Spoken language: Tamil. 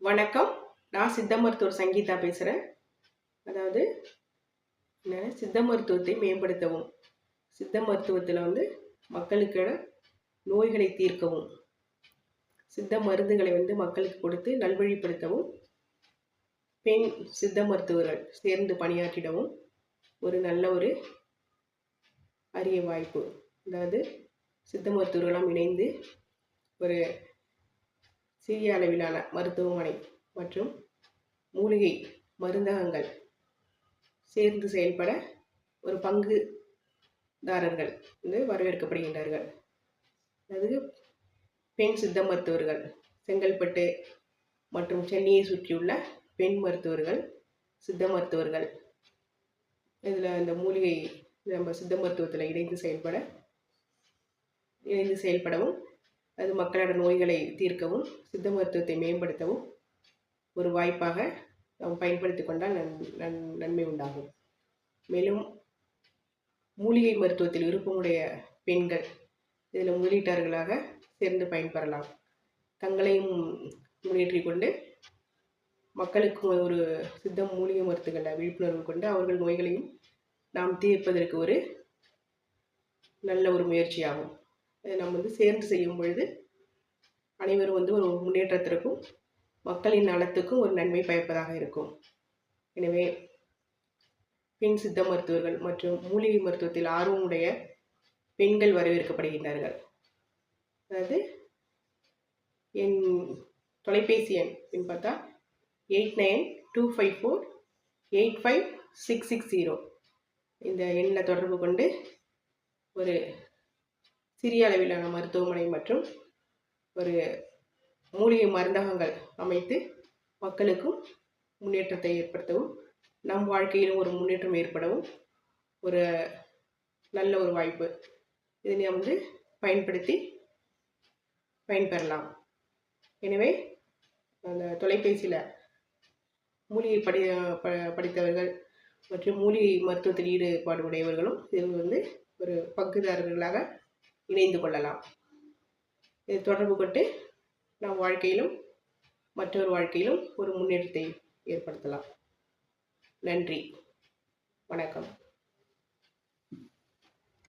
வணக்கம். நான் சித்த மருத்துவர் சங்கீதா பேசுகிறேன். அதாவது சித்த மருத்துவத்தை மேம்படுத்தவும், சித்த மருத்துவத்தில் மக்களுக்கான நோய்களை தீர்க்கவும், சித்த மருந்துகளை மக்களுக்கு கொடுத்து நல்வழிப்படுத்தவும், பெண் சித்த மருத்துவர்கள் சேர்ந்து பணியாற்றிடவும் ஒரு நல்ல ஒரு அரிய வாய்ப்பு. அதாவது சித்த மருத்துவர்களெல்லாம் இணைந்து ஒரு சிறிய அளவிலான மருத்துவமனை மற்றும் மூலிகை மருந்தகங்கள் சேர்ந்து செயல்பட ஒரு பங்குதாரர்கள் வரவேற்கப்படுகின்றார்கள். அதாவது பெண் சித்த மருத்துவர்கள், செங்கல்பட்டு மற்றும் சென்னையை சுற்றியுள்ள பெண் மருத்துவர்கள், சித்த மருத்துவர்கள் இதில் இந்த மூலிகை நம்ம சித்த மருத்துவத்தில் இணைந்து செயல்படவும், அது மக்களோட நோய்களை தீர்க்கவும், சித்த மருத்துவத்தை மேம்படுத்தவும் ஒரு வாய்ப்பாக நாம் பயன்படுத்தி கொண்டால் நன்மை உண்டாகும். மேலும் மூலிகை மருத்துவத்தில் விருப்பமுடைய பெண்கள் இதில் முதலீட்டாளர்களாக சேர்ந்து பயன்பெறலாம். தங்களையும் முன்னேற்றிக் கொண்டு மக்களுக்கு ஒரு சித்த மூலிகை மருத்துவங்களில் விழிப்புணர்வு கொண்டு அவர்கள் நோய்களையும் நாம் தீர்ப்பதற்கு ஒரு நல்ல ஒரு முயற்சியாகும். அதை நாம் சேர்ந்து செய்யும் பொழுது அனைவரும் ஒரு முன்னேற்றத்திற்கும் மக்களின் நலத்துக்கும் ஒரு நன்மை பயப்பதாக இருக்கும். எனவே பெண் சித்த மருத்துவர்கள் மற்றும் மூலிகை மருத்துவத்தில் ஆர்வமுடைய பெண்கள் வரவேற்கப்படுகின்றார்கள். அதாவது என் தொலைபேசி எண் பார்த்தா 8925485660 இந்த எண்ணில் தொடர்பு கொண்டு ஒரு சிறிய அளவிலான மருத்துவமனை மற்றும் ஒரு மூலிகை மருந்தகங்கள் அமைத்து மக்களுக்கும் முன்னேற்றத்தை ஏற்படுத்தவும், நம் வாழ்க்கையிலும் ஒரு முன்னேற்றம் ஏற்படவும் ஒரு நல்ல ஒரு வாய்ப்பு. இதை நாம் பயன்படுத்தி பயன்பெறலாம். எனவே அந்த தொலைபேசியில் மூலிகை படித்தவர்கள் மற்றும் மூலிகை மருத்துவத்தில் ஈடுபாடு உடையவர்களும் இதில் ஒரு பங்குதாரர்களாக இணைந்து கொள்ளலாம். இது தொடர்பு கொண்டு நம் வாழ்க்கையிலும் மற்றொரு வாழ்க்கையிலும் ஒரு முன்னேற்றத்தை ஏற்படுத்தலாம். நன்றி, வணக்கம்.